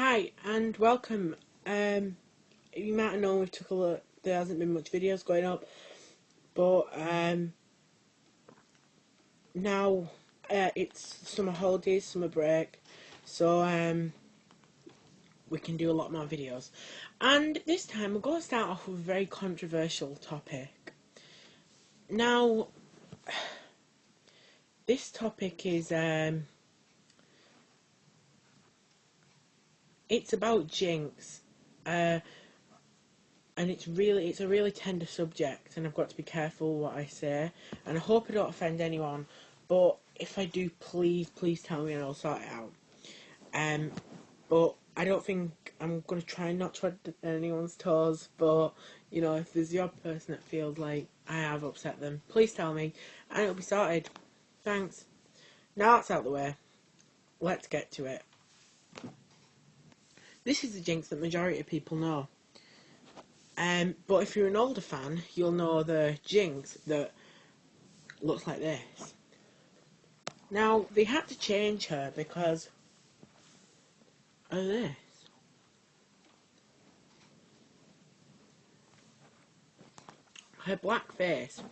Hi and welcome. You might have known we've took a look. There hasn't been much videos going up, but now it's summer holidays, summer break, so we can do a lot more videos. And this time we're going to start off with a very controversial topic. Now, this topic is it's about Jynx. And it's a really tender subject, and I've got to be careful what I say, and I hope I don't offend anyone, but if I do, please tell me and I'll sort it out. But I don't think I'm going to try not to tread anyone's toes, but, you know, if there's the odd person that feels like I have upset them, please tell me, and it'll be sorted. Thanks. Now that's out of the way, let's get to it. This is the Jynx that majority of people know. But if you're an older fan, you'll know the Jynx that looks like this. Now, they had to change her because of this. Her black face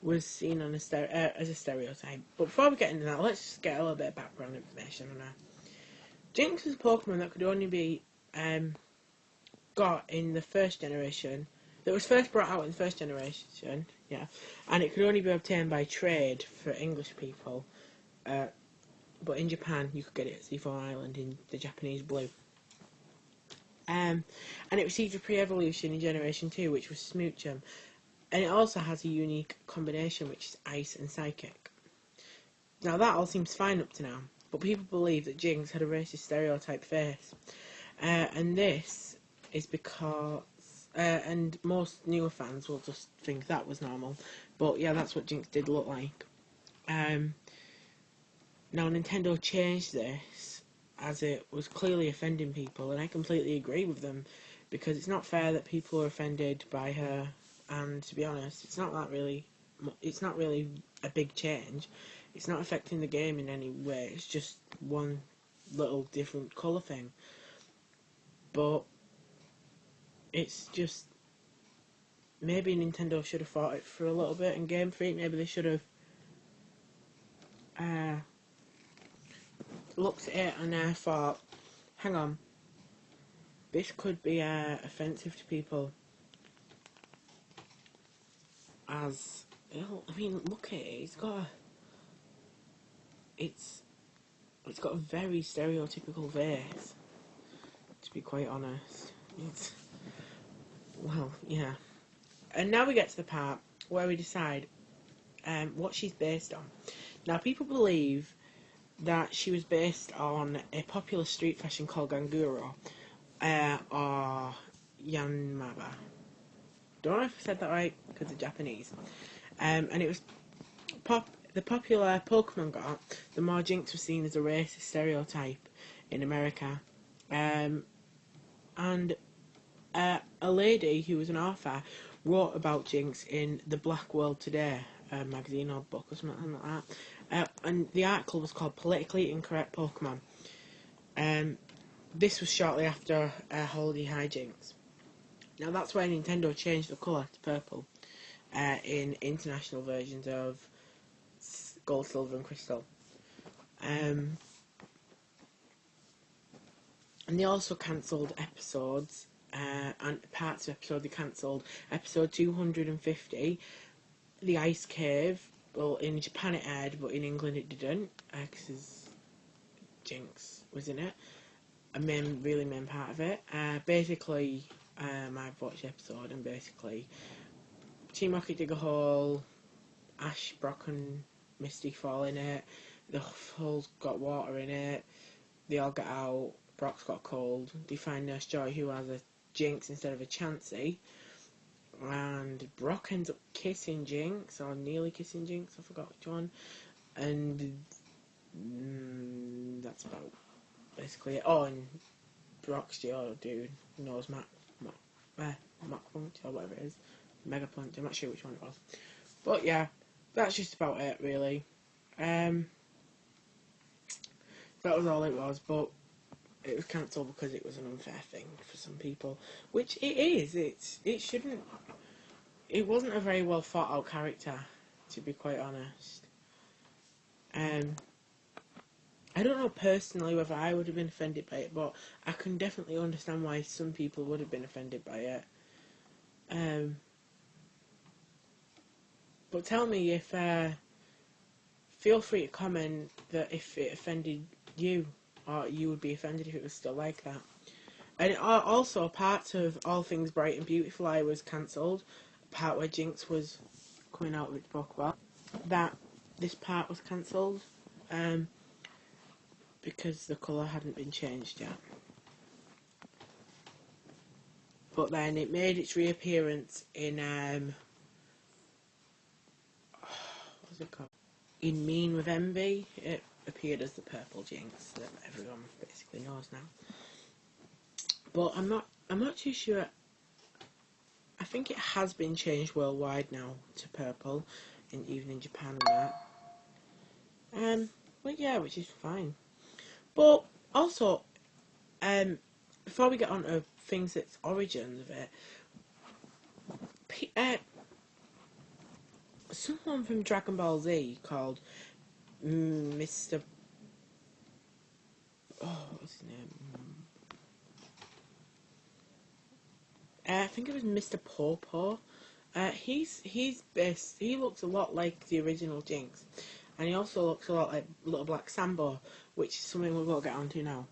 was seen on as a stereotype. But before we get into that, let's just get a little bit of background information on her. Jynx is a Pokemon that could only be got in the first generation, that was first brought out in the first generation, yeah, and it could only be obtained by trade for English people, but in Japan you could get it at C4 Island in the Japanese blue. And it received a pre-evolution in Generation 2, which was Smoochum, and it also has a unique combination, which is Ice and Psychic. Now that all seems fine up to now, but people believe that Jynx had a racist stereotype face, and this is because, and most newer fans will just think that was normal, but yeah, that's what Jynx did look like. Now Nintendo changed this as it was clearly offending people, and I completely agree with them, because it's not fair that people are offended by her, and to be honest, it's not really a big change. It's not affecting the game in any way, it's just one little different colour thing. But it's just, maybe Nintendo should have fought it for a little bit, and Game Freak, maybe they should have looked at it and thought, hang on, this could be offensive to people, as, I mean, look at it, it's got a very stereotypical face, to be quite honest. Well, yeah. And now we get to the part where we decide what she's based on. Now, people believe that she was based on a popular street fashion called Ganguro, or Yanmaba. Don't know if I said that right, because it's Japanese. And it was the popular Pokemon got, the more Jynx was seen as a racist stereotype in America. And a lady who was an author wrote about Jynx in the Black World Today magazine or book or something like that. And the article was called Politically Incorrect Pokemon. This was shortly after Holiday High Jynx. Now that's why Nintendo changed the colour to purple in international versions of Gold, Silver and Crystal. And they also cancelled episodes, and parts of episode they cancelled. Episode 250, The Ice Cave. Well, in Japan it aired, but in England it didn't, because Jynx was in it. A really main part of it. Basically, I've watched the episode, and basically, Team Rocket dig a hole, Ash, Brock and Misty fall in it, the hole's got water in it, they all get out, Brock's got cold, they find Nurse Joy who has a Jynx instead of a Chansey, and Brock ends up kissing Jynx, or nearly kissing Jynx, I forgot which one, and that's about basically it. Oh, and Brock's the other dude knows Mach Punch, or whatever it is, Mega Punch, I'm not sure which one it was, but yeah, that's just about it really. That was all it was, but it was cancelled because it was an unfair thing for some people, which it is. It shouldn't. It wasn't a very well thought out character, to be quite honest. I don't know personally whether I would have been offended by it, but I can definitely understand why some people would have been offended by it. But tell me if, feel free to comment that if it offended you, or you would be offended if it was still like that. And also, parts of All Things Bright and Beautiful I was cancelled, part where Jynx was coming out with book about, that this part was cancelled, because the colour hadn't been changed yet. But then it made its reappearance in, what's it called? In Mean with Envy. It appeared as the purple Jynx that everyone basically knows now. But I'm not too sure. I think it has been changed worldwide now to purple, and even in Japan and that. But yeah, which is fine. But also, before we get on to things that's origins of it, someone from Dragon Ball Z called Mr. Oh, what's his name? I think it was Mr. Popo. He's best. He looks a lot like the original Jynx, and he also looks a lot like Little Black Sambo, which is something we're going to get onto now.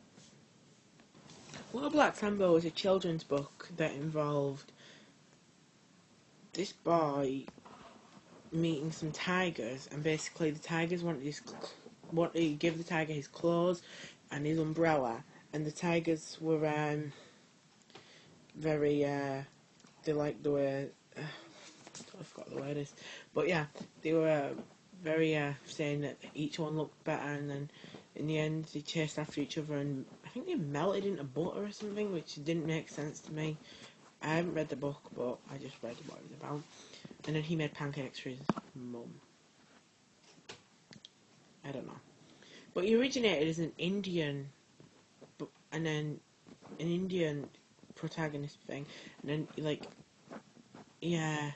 Little Black Sambo was a children's book that involved this boy meeting some tigers, and basically the tigers wanted to give the tiger his clothes and his umbrella, and the tigers were very they liked the way I forgot the word is, but yeah, they were very saying that each one looked better, and then in the end they chased after each other, and I think they melted into butter or something, which didn't make sense to me. I haven't read the book, but I just read what it was about. And then he made pancakes for his mum. I don't know. But he originated as an Indian, and then an Indian protagonist thing, and then, like, yeah,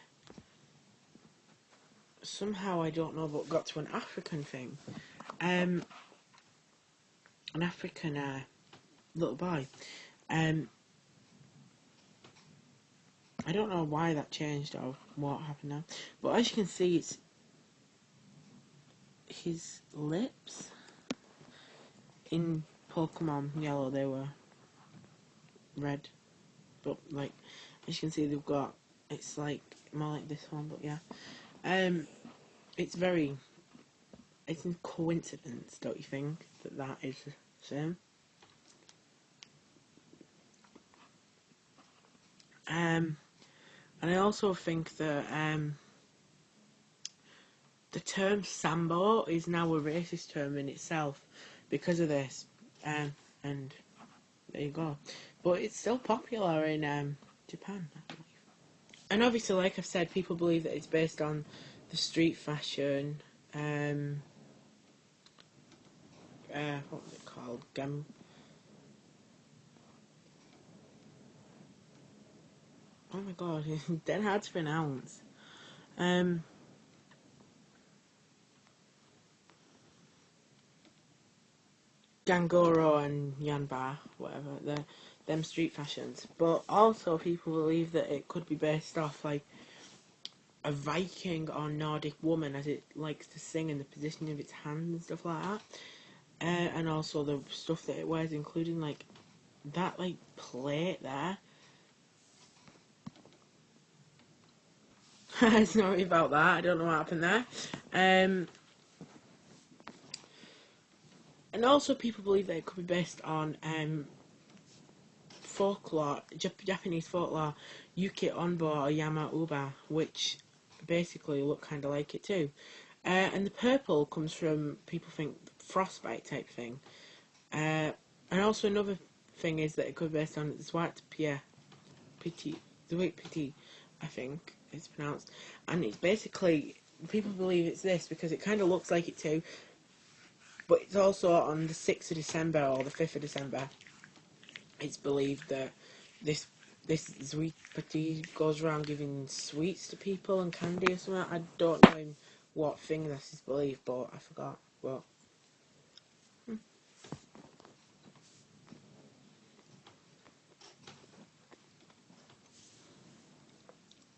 somehow, I don't know, but got to an African thing. An African little boy. I don't know why that changed or what happened now, but as you can see, it's his lips. In Pokemon Yellow, they were red, but like as you can see, they've got, it's like more like this one, but yeah, it's a coincidence, don't you think, that is the same? And I also think that the term Sambo is now a racist term in itself because of this, and there you go. But it's still popular in Japan, I believe. And obviously, like I've said, people believe that it's based on the street fashion, what was it called? Oh my god, it's dead hard to pronounce. Gangoro and Yanba, whatever, them street fashions. But also people believe that it could be based off like a Viking or Nordic woman, as it likes to sing, and the positioning of its hands and stuff like that. And also the stuff that it wears, including like that like plate there. Sorry about that, I don't know what happened there. And also people believe that it could be based on folklore, Japanese folklore, Yuki Onbo or Yama Uba, which basically look kind of like it too. And the purple comes from, people think, frostbite type thing. And also another thing is that it could be based on Zwart Piti, I think it's pronounced. And it's basically, people believe it's this because it kind of looks like it too. But it's also on the 6th of December or the 5th of December. it's believed that this sweet patty goes around giving sweets to people and candy or something. I don't know in what thing this is believed, but I forgot. But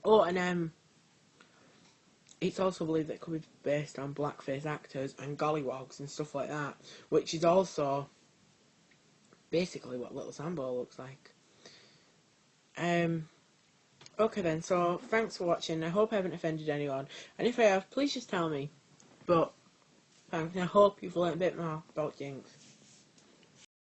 oh, and it's also believed that it could be based on blackface actors and gollywogs and stuff like that, which is also basically what Little Sambo looks like. Okay then, so thanks for watching. I hope I haven't offended anyone, and if I have, please just tell me. But thanks, and I hope you've learned a bit more about Jynx.